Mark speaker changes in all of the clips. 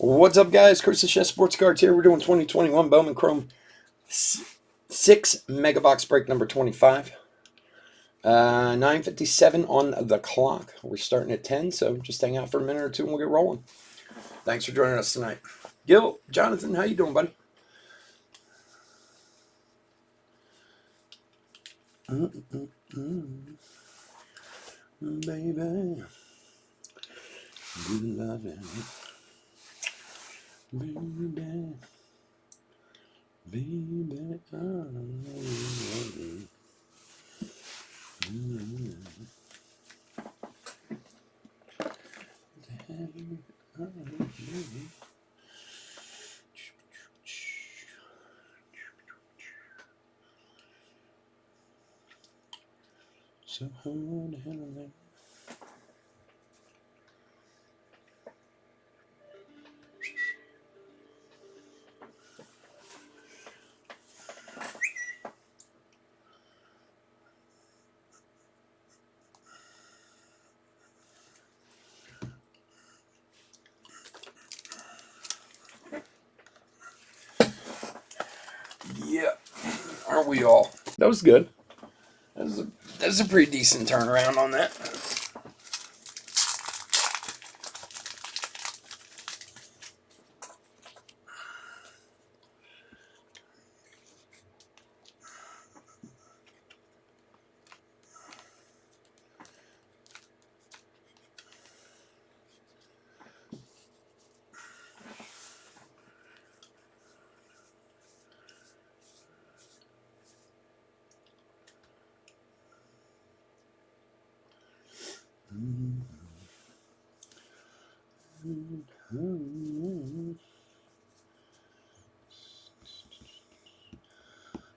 Speaker 1: What's up, guys? Chris the Chef Sports Cards here. We're doing 2021 Bowman Chrome 6 Megabox break number 25. 9:57 on the clock. We're starting at 10, so just hang out for a minute or two and we'll get rolling. Thanks for joining us tonight. Gil, Jonathan, how you doing, buddy? Baby, good loving. Baby, baby, I love you. So hard to handle that. Yeah, aren't we all? That was good. That was a pretty decent turnaround on that.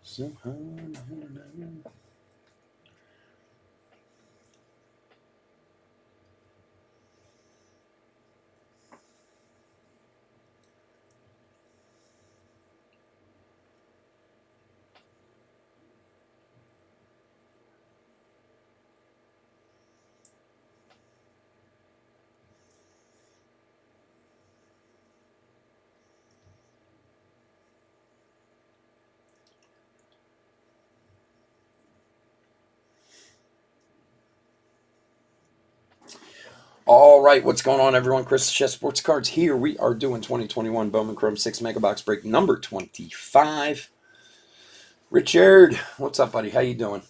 Speaker 1: So hard to handle that. All right, what's going on, everyone? Chris the Chef Sports Cards here. We are doing 2021 Bowman Chrome 6 Megabox break number 25. Richard, what's up, buddy? How you doing?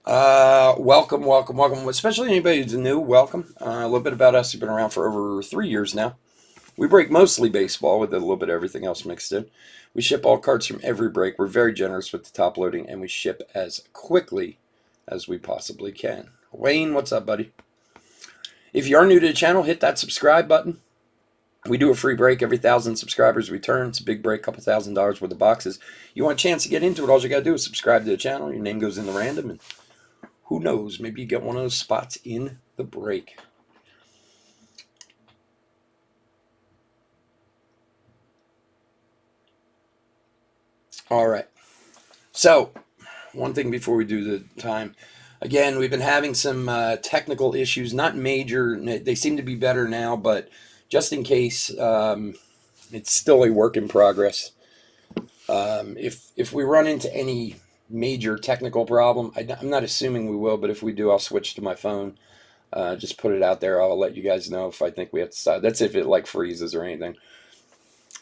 Speaker 1: Welcome, welcome, welcome. Especially anybody who's new, welcome. A little bit about us. We've been around for over 3 years now. We break mostly baseball with a little bit of everything else mixed in. We ship all cards from every break. We're very generous with the top loading, and we ship as quickly as we possibly can. Wayne, what's up, buddy? If you are new to the channel, hit that subscribe button. We do a free break every 1,000 subscribers return. It's a big break, couple $1,000 worth of boxes. You want a chance to get into it, all you got to do is subscribe to the channel. Your name goes in the random, and who knows, maybe you get one of those spots in the break. All right. So, one thing before we do the time. Again, we've been having some technical issues, not major. They seem to be better now, but just in case, it's still a work in progress. If we run into any major technical problem, I'm not assuming we will, but if we do, I'll switch to my phone. Just put it out there. I'll let you guys know if I think we have to stop. That's if it like freezes or anything.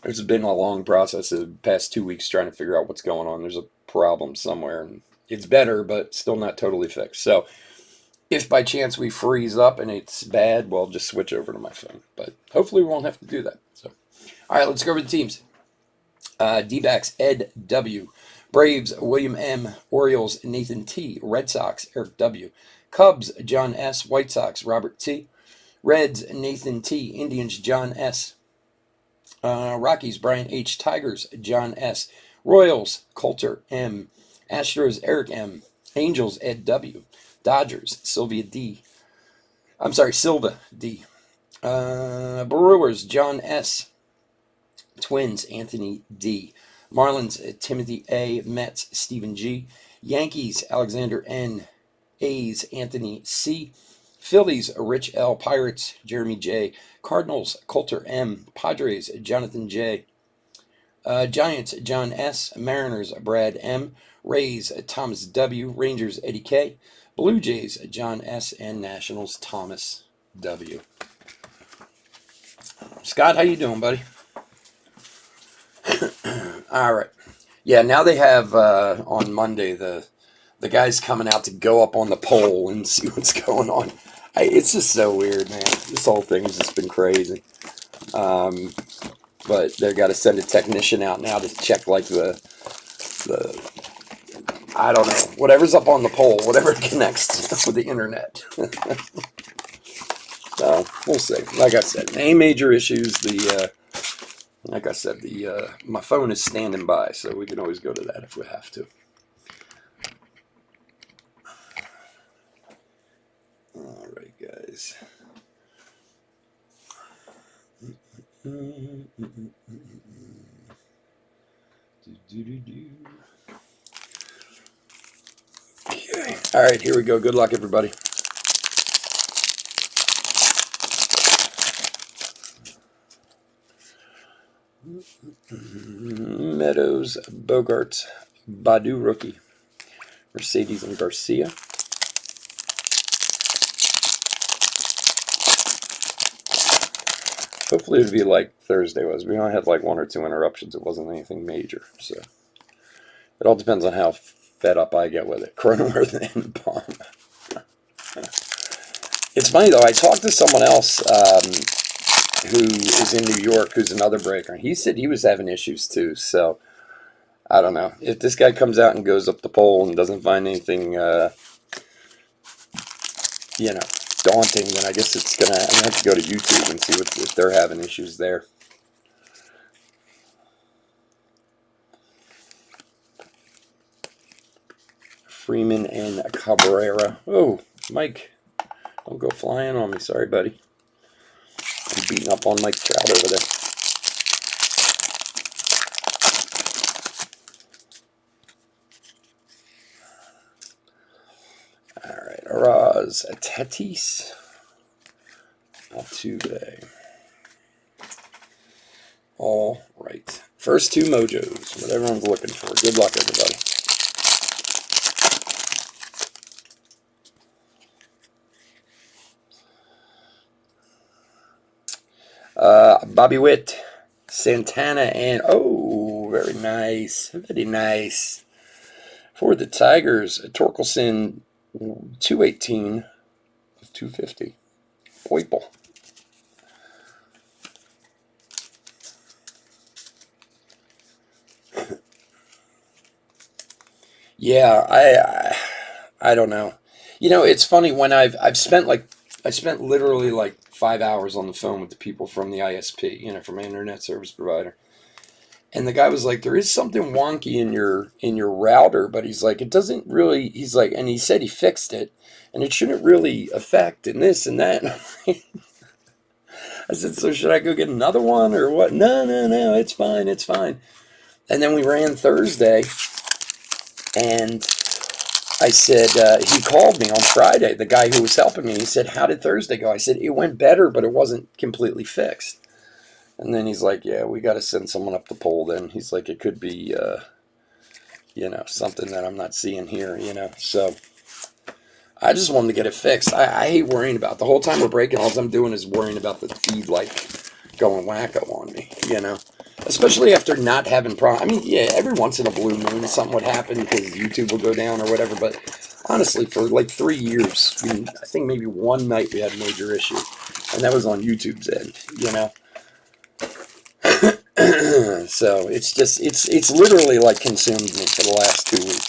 Speaker 1: There's been a long process of the past 2 weeks trying to figure out what's going on. There's a problem somewhere, and it's better, but still not totally fixed. So if by chance we freeze up and it's bad, well, just switch over to my phone. But hopefully we won't have to do that. So, all right, let's go over the teams. D-backs, Ed W. Braves, William M. Orioles, Nathan T. Red Sox, Eric W. Cubs, John S. White Sox, Robert T. Reds, Nathan T. Indians, John S. Rockies, Brian H. Tigers, John S. Royals, Coulter M. Astros, Eric M. Angels, Ed W. Dodgers, Silva D. Brewers, John S. Twins, Anthony D. Marlins, Timothy A. Mets, Stephen G. Yankees, Alexander N. A's, Anthony C. Phillies, Rich L. Pirates, Jeremy J. Cardinals, Coulter M. Padres, Jonathan J. Giants, John S. Mariners, Brad M. Rays, Thomas W. Rangers, Eddie K. Blue Jays, John S. And Nationals, Thomas W. Scott, how you doing, buddy? All right. Yeah, now they have on Monday the guys coming out to go up on the pole and see what's going on. It's just so weird, man. This whole thing's just been crazy. But they've got to send a technician out now to check like the I don't know, whatever's up on the pole, whatever connects with the internet. So we'll see. Like I said, any major issues, like I said, my phone is standing by, so we can always go to that if we have to. All right, guys. Okay. All right, here we go. Good luck, everybody. Meadows, Bogarts, Badu rookie, Mercedes and Garcia. Hopefully it'd be like Thursday was. We only had like 1 or 2 interruptions. It wasn't anything major. So it all depends on how fed up I get with it. Cronenworth and Palm. It's funny though. I talked to someone else who is in New York, who's another breaker. He said he was having issues too. So I don't know. If this guy comes out and goes up the pole and doesn't find anything, daunting, then I guess I'm gonna have to go to YouTube and see if they're having issues there. Freeman and Cabrera. Oh, Mike, don't go flying on me. Sorry, buddy. I'm beating up on Mike Trout over there. All right, Araz, Tatis, Altuve. All right. First 2 mojos, what everyone's looking for. Good luck, everybody. Bobby Witt, Santana, and oh, very nice. Very nice. For the Tigers, Torkelson, 218 of 250. Poiple. Yeah, I don't know. You know, it's funny when I spent literally like 5 hours on the phone with the people from the ISP, from my internet service provider. And the guy was like, there is something wonky in your router, but he's like, it doesn't really, he's like, and he said he fixed it, and it shouldn't really affect and this and that. I said, so should I go get another one or what? No, it's fine. And then we ran Thursday, and I said, he called me on Friday, the guy who was helping me. He said, how did Thursday go? I said, it went better, but it wasn't completely fixed. And then he's like, yeah, we got to send someone up the pole then. He's like, it could be, something that I'm not seeing here, So I just wanted to get it fixed. I hate worrying about it. The whole time we're breaking, all I'm doing is worrying about the feed, going wacko on me, Especially after not having problems. I mean, yeah, every once in a blue moon, something would happen because YouTube will go down or whatever. But honestly, for like 3 years, I think maybe one night we had a major issue. And that was on YouTube's end, So it's just, it's literally like consumed me for the last 2 weeks.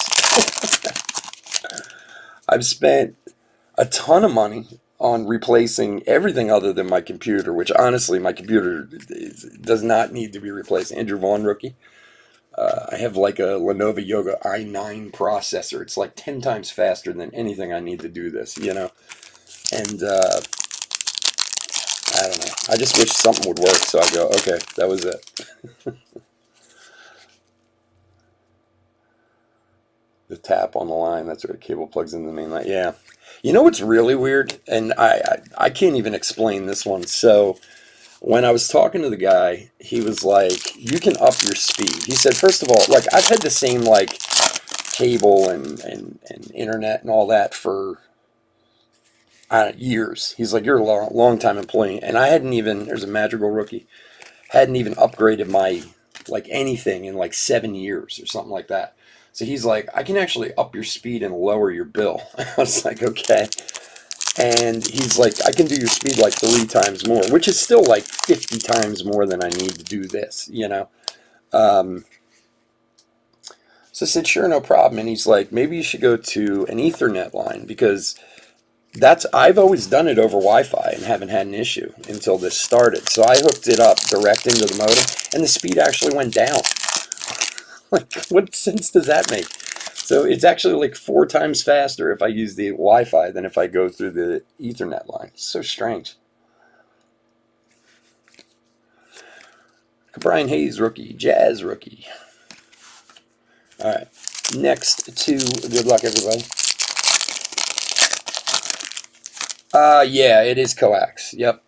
Speaker 1: I've spent a ton of money on replacing everything other than my computer, which honestly, my computer does not need to be replaced. Andrew Vaughn rookie. I have like a Lenovo Yoga i9 processor. It's like 10 times faster than anything I need to do this, And I don't know. I just wish something would work. So I go, okay, that was it. The tap on the line, that's where the cable plugs into the main line. Yeah. You know what's really weird? And I can't even explain this one. So when I was talking to the guy, he was like, you can up your speed. He said, first of all, like, I've had the same, like, cable and internet and all that for years. He's like, you're a long time employee. And I hadn't even, there's a Madrigal rookie, hadn't even upgraded my, like, anything in like 7 years or something like that. So he's like, I can actually up your speed and lower your bill. I was like, okay. And he's like, I can do your speed like 3 times more, which is still like 50 times more than I need to do this, you know? So I said, sure, no problem. And he's like, maybe you should go to an Ethernet line, because I've always done it over Wi-Fi and haven't had an issue until this started. So I hooked it up direct into the modem, and the speed actually went down. Like, what sense does that make? So it's actually like 4 times faster if I use the Wi-Fi than if I go through the Ethernet line. It's so strange. Brian Hayes rookie, Jazz rookie. All right, next to good luck, everybody. Yeah, it is coax. Yep.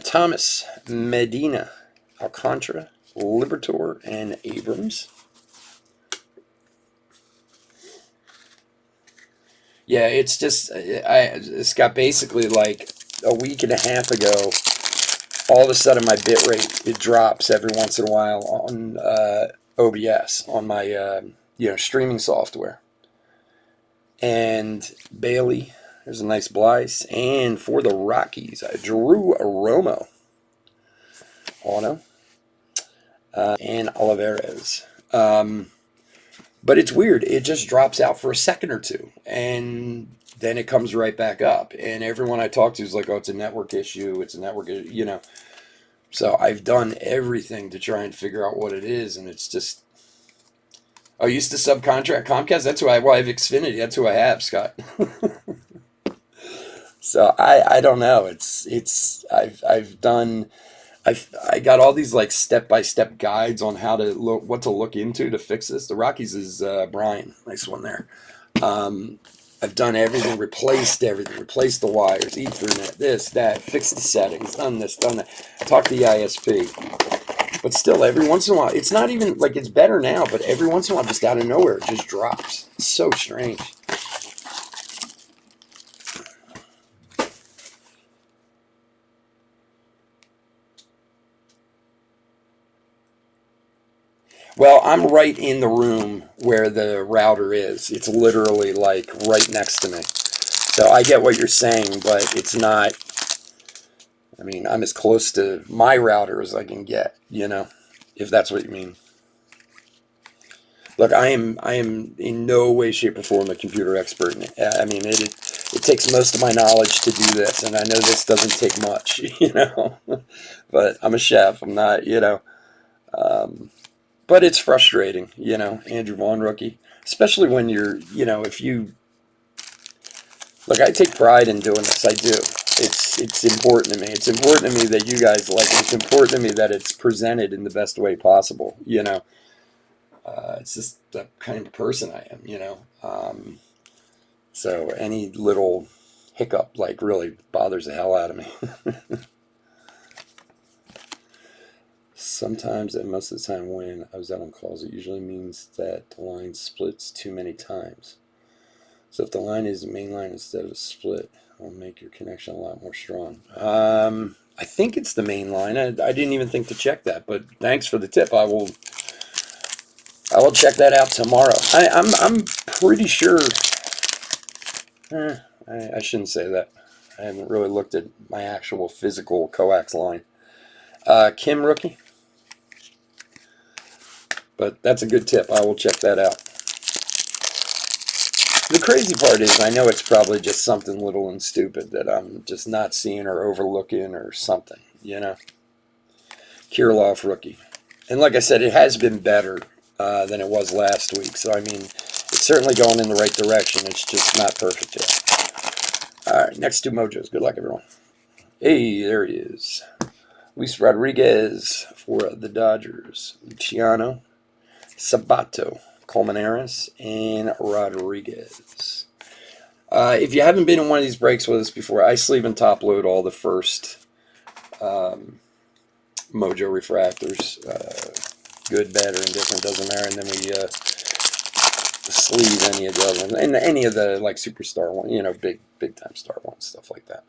Speaker 1: Thomas, Medina, Alcantara, Libertor, and Abrams. Yeah, it's just, it's got basically like a week and a half ago, all of a sudden my bit rate, it drops every once in a while on OBS, on my streaming software. And Bailey, there's a nice Blyce. And for the Rockies, Drew Romo, auto, and Olivares. But it's weird. It just drops out for a second or two, and then it comes right back up. And everyone I talk to is like, oh, it's a network issue. It's a network issue, you know. So I've done everything to try and figure out what it is, and it's just... Oh, I used to subcontract Comcast? That's who I have Xfinity. That's who I have, Scott. So I don't know. I got all these like step-by-step guides on how to what to look into to fix this. The Rockies is Brian, nice one there. I've done everything, replaced the wires, Ethernet, this, that, fixed the settings, done this, done that. Talked to the ISP, but still, every once in a while, it's not even like it's better now, but every once in a while, just out of nowhere, it just drops. It's so strange. Well, I'm right in the room where the router is. It's literally like right next to me. So I get what you're saying, but it's not, I mean, I'm as close to my router as I can get, you know, if that's what you mean. Look, I am in no way, shape, or form a computer expert. I mean, it takes most of my knowledge to do this, and I know this doesn't take much, you know, but I'm a chef. I'm not, you know, but it's frustrating, you know, Andrew Vaughn rookie, especially when you're, you know, if you, look, I take pride in doing this. I do. It's important to me. It's important to me that you guys like it. It's important to me that it's presented in the best way possible, you know. It's just the kind of person I am, you know. So any little hiccup, like, really bothers the hell out of me. Sometimes, and most of the time when I was out on calls, it usually means that the line splits too many times. So if the line is the main line instead of a split, it'll make your connection a lot more strong. I think it's the main line. I didn't even think to check that, but thanks for the tip. I will check that out tomorrow. I'm pretty sure. I shouldn't say that. I haven't really looked at my actual physical coax line. Kim rookie. But that's a good tip. I will check that out. The crazy part is I know it's probably just something little and stupid that I'm just not seeing or overlooking or something, you know. Kirilov rookie. And like I said, it has been better than it was last week. So, I mean, it's certainly going in the right direction. It's just not perfect yet. All right, next two Mojos. Good luck, everyone. Hey, there he is. Luis Rodriguez for the Dodgers. Luciano. Sabato, Colmenares, and Rodriguez. If you haven't been in one of these breaks with us before, I sleeve and top load all the first Mojo refractors. Good, bad, or indifferent, doesn't matter. And then we sleeve any of the other ones, and any of the like superstar one, big time star ones, stuff like that.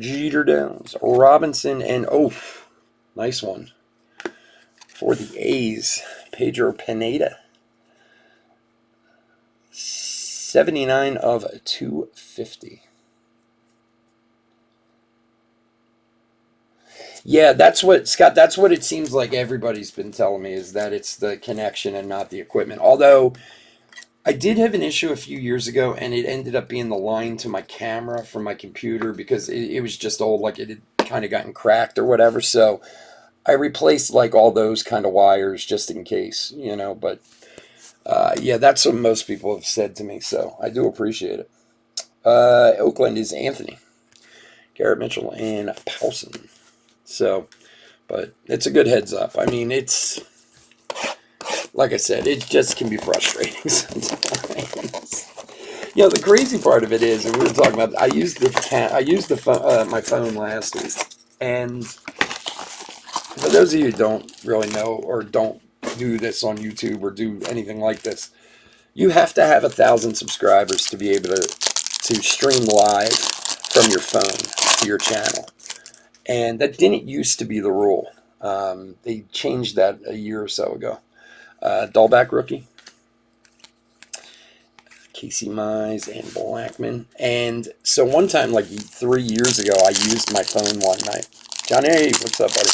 Speaker 1: Jeter Downs, Robinson, and nice one for the A's, Pedro Pineda. 79 of 250. Yeah, that's what, Scott, that's what it seems like everybody's been telling me, is that it's the connection and not the equipment. Although I did have an issue a few years ago, and it ended up being the line to my camera from my computer, because it was just old, like it had kind of gotten cracked or whatever. So I replaced like all those kind of wires just in case, but yeah, that's what most people have said to me, so I do appreciate it. Oakland is Anthony, Garrett Mitchell, and Paulson. So, but it's a good heads up. I mean, it's, like I said, it just can be frustrating sometimes. The crazy part of it is, and we were talking about, I used my phone last week, and for those of you who don't really know or don't do this on YouTube or do anything like this, you have to have 1,000 subscribers to be able to stream live from your phone to your channel. And that didn't used to be the rule. They changed that a year or so ago. Dahlback rookie, Casey Mize, and Blackman. And so one time, like 3 years ago, I used my phone one night. Johnny, what's up, buddy?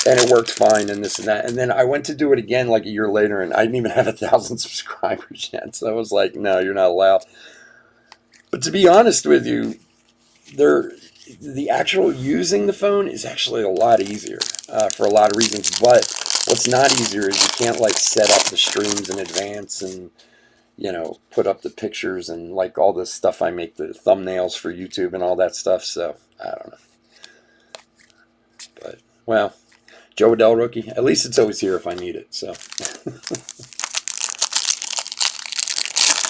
Speaker 1: And it worked fine, and this and that. And then I went to do it again like a year later, and I didn't even have 1,000 subscribers yet. So I was like, no, you're not allowed. But to be honest with you, the actual using the phone is actually a lot easier for a lot of reasons. But what's not easier is you can't like set up the streams in advance and put up the pictures and like all this stuff. I make the thumbnails for YouTube and all that stuff. So I don't know. But well, Joe Adell rookie. At least it's always here if I need it. So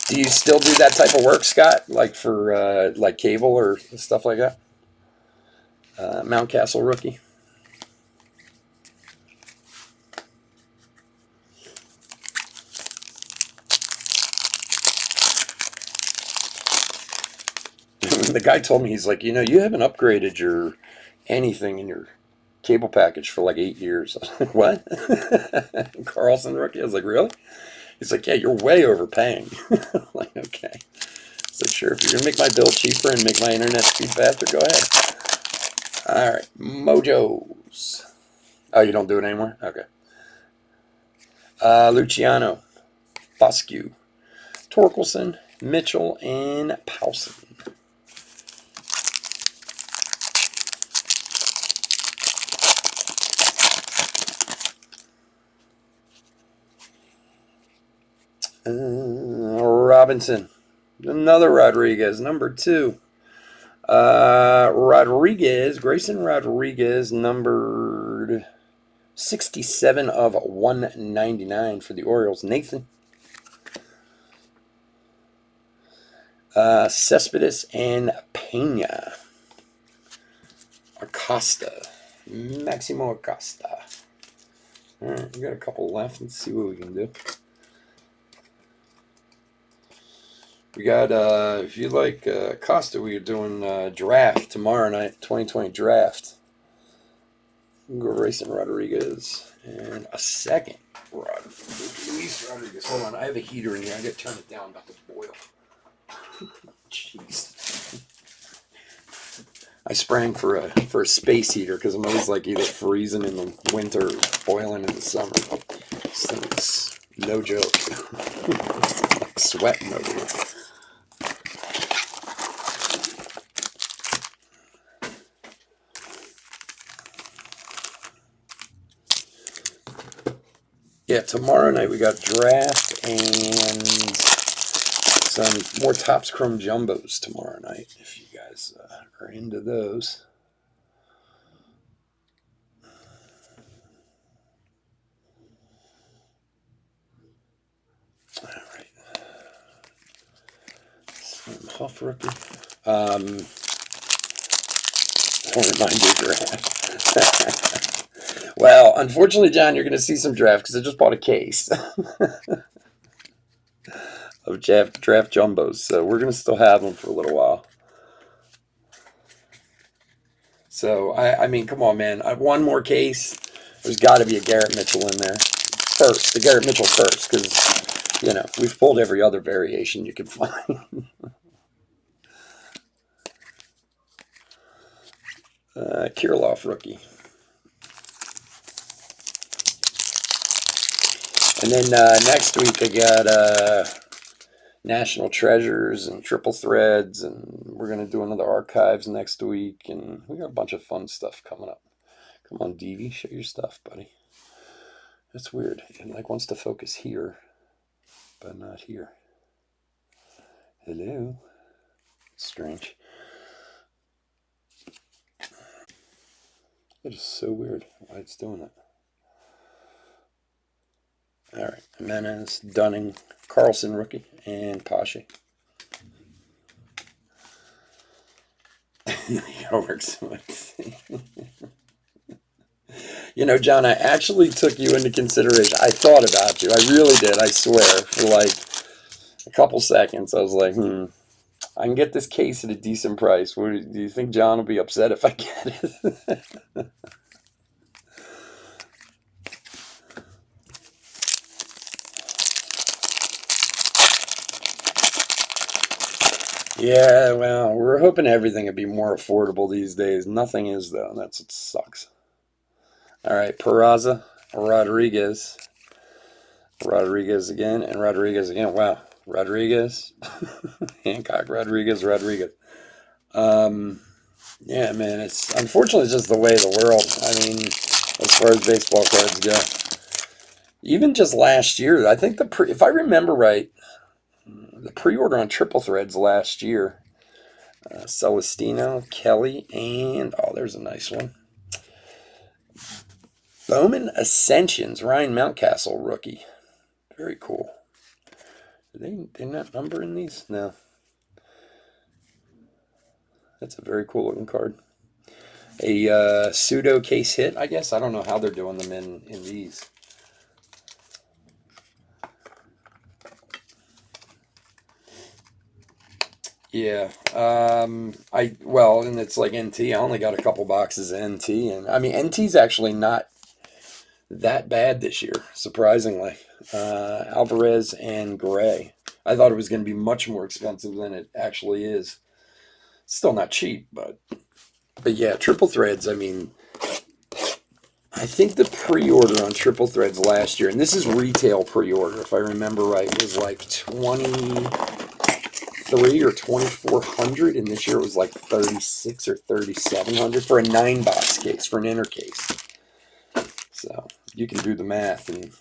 Speaker 1: do you still do that type of work, Scott? Like for like cable or stuff like that? Mountcastle rookie. The guy told me, he's like, you haven't upgraded your anything in your cable package for like 8 years. I was like, what? Carlson rookie? I was like, really? He's like, yeah, you're way overpaying. I'm like, okay. So sure, if you're going to make my bill cheaper and make my internet speed faster, go ahead. All right, Mojos. Oh, you don't do it anymore? Okay. Luciano, Foscue, Torkelson, Mitchell, and Paulson. Robinson, another Rodriguez, number 2. Grayson Rodriguez, numbered 67 of 199 for the Orioles. Nathan. Cespedes and Pena. Acosta. Maximo Acosta. All right, we got a couple left. Let's see what we can do. We got, if you like Costa, we are doing draft tomorrow night, 2020 draft. We'll go Grayson Rodriguez and a second Luis Rodriguez. Hold on, I have a heater in here. I got to turn it down, about to boil. Jeez. I sprang for a space heater because I'm always like either freezing in the winter or boiling in the summer. This thing is no joke. Like sweating over here. Yeah, tomorrow night we got draft and some more Topps Chrome Jumbos tomorrow night, if you guys are into those. tough rookie. Don't remind you of draft. Well, unfortunately, John, you're going to see some draft because I just bought a case of draft jumbos, so we're going to still have them for a little while. So, I mean, come on, man. One more case. There's got to be a Garrett Mitchell in there. First, the Garrett Mitchell first, because, you know, we've pulled every other variation you can find. Kirilov rookie. And then next week I got National Treasures and Triple Threads, and we're going to do another Archives next week, and we got a bunch of fun stuff coming up. Come on, DV, show your stuff, buddy. That's weird. It like wants to focus here, but not here. Hello. Strange. It is so weird why it's doing it. All right, Jimenez, Dunning, Carlson rookie, and Pache. It works. You know, John, I actually took you into consideration. I thought about you. I really did, I swear. For like a couple seconds, I was like, I can get this case at a decent price. Do you think John will be upset if I get it? Yeah, well, we're hoping everything would be more affordable these days. Nothing is, though. That's what sucks. All right, Peraza, Rodriguez again, and Rodriguez again. Wow, Rodriguez, Hancock, Rodriguez. Yeah, man, it's unfortunately just the way of the world. I mean, as far as baseball cards go, even just last year, I think if I remember right, the pre-order on Triple Threads last year, Celestino, Kelly, and there's a nice one. Bowman Ascensions, Ryan Mountcastle rookie. Very cool. They're not numbering these? No. That's a very cool looking card. A pseudo case hit, I guess. I don't know how they're doing them in these. Yeah. And it's like NT. I only got a couple boxes of NT, and I mean NT's actually not that bad this year, surprisingly. Alvarez and Gray. I thought it was going to be much more expensive than it actually is. Still not cheap, but yeah, Triple Threads, I mean, I think the pre-order on Triple Threads last year, and this is retail pre-order, if I remember right, was like 23 or 2,400, and this year it was like 36 or 3,700 for a 9-box case, for an inner case. So you can do the math, and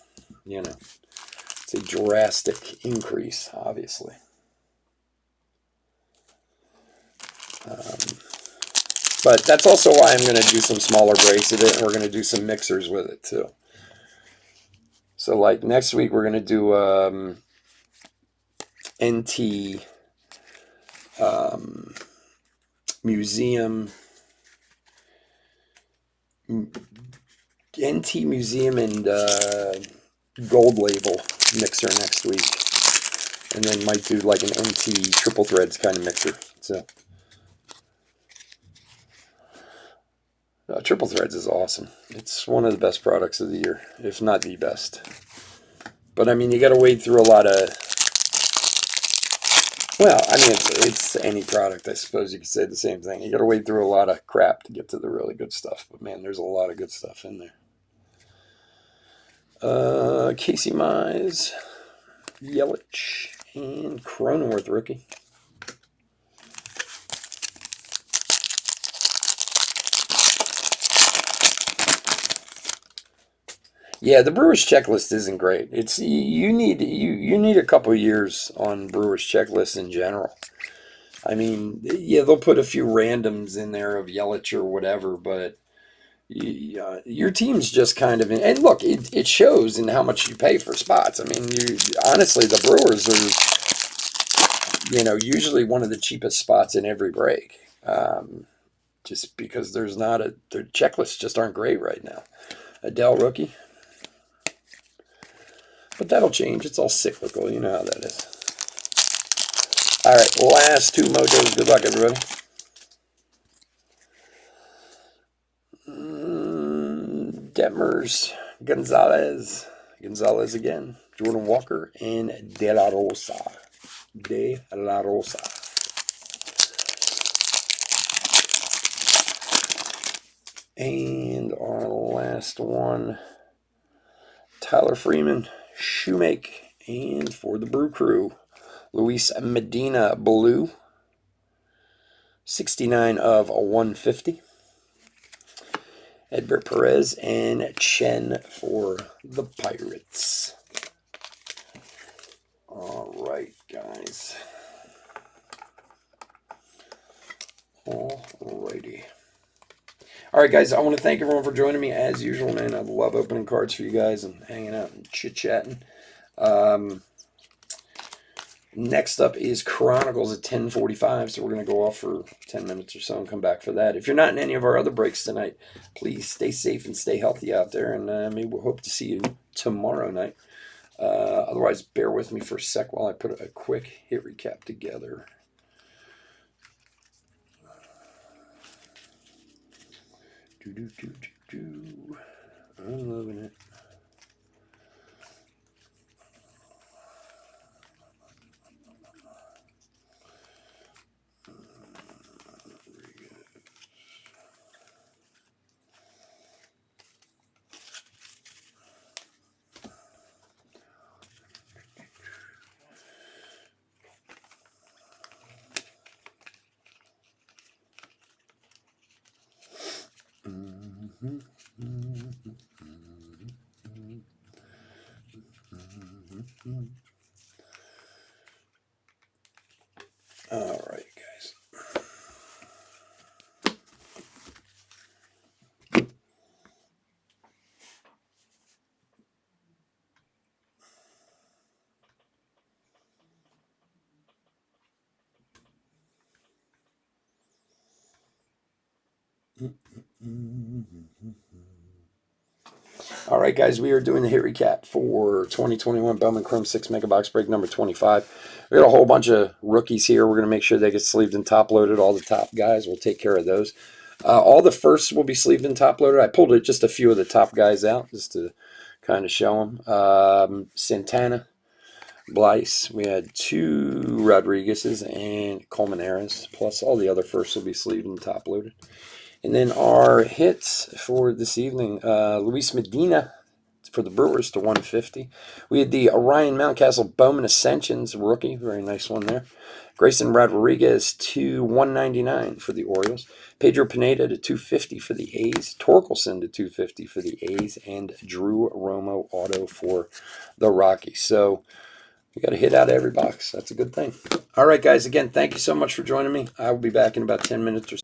Speaker 1: you know, it's a drastic increase, obviously. But that's also why I'm going to do some smaller breaks of it, and we're going to do some mixers with it too. So like next week we're going to do NT Museum and Gold Label mixer next week, and then might do like an NT Triple Threads kind of mixer. So Triple Threads is awesome. It's one of the best products of the year, if not the best. But I mean, you got to wade through a lot of. Well, I mean, it's any product. I suppose you could say the same thing. You got to wade through a lot of crap to get to the really good stuff. But man, there's a lot of good stuff in there. Casey Mize, Yelich, and Cronenworth rookie. Yeah, the Brewers checklist isn't great. It's you need a couple of years on Brewers checklist in general. I mean, yeah, they'll put a few randoms in there of Yelich or whatever, but your team's just kind of and look, it shows in how much you pay for spots. I mean, honestly, the Brewers you know, usually one of the cheapest spots in every break. Just because their checklists just aren't great right now. Adele rookie. But that'll change. It's all cyclical. You know how that is. All right, last two mojos. Good luck, everybody. Detmers, Gonzalez again, Jordan Walker, and De La Rosa. And our last one, Tyler Freeman, Shoemake, and for the Brew Crew, Luis Medina Blue, 69 of 150. Edgar Perez and Chen for the Pirates. All right, guys. All righty. All right, guys, I want to thank everyone for joining me as usual, man. I love opening cards for you guys and hanging out and chit-chatting. Next up is Chronicles at 10:45, so we're going to go off for 10 minutes or so and come back for that. If you're not in any of our other breaks tonight, please stay safe and stay healthy out there, and maybe we'll hope to see you tomorrow night. Otherwise, bear with me for a sec while I put a quick hit recap together. I'm loving it. All right, guys. All right, guys, we are doing the hit recap for 2021 Bowman Chrome 6 Mega Box break number 25. We got a whole bunch of rookies here. We're going to make sure they get sleeved and top loaded. All the top guys, we'll take care of those. All the firsts will be sleeved and top loaded. I pulled just a few of the top guys out just to kind of show them. Santana, Blyce. We had 2 Rodriguez's and Colmenares, plus all the other firsts will be sleeved and top loaded. And then our hits for this evening, Luis Medina for the Brewers to 150. We had the Orion Mountcastle Bowman Ascensions rookie, very nice one there. Grayson Rodriguez to 199 for the Orioles. Pedro Pineda to 250 for the A's. Torkelson to 250 for the A's. And Drew Romo auto for the Rockies. So we got a hit out of every box. That's a good thing. All right, guys. Again, thank you so much for joining me. I will be back in about 10 minutes or so.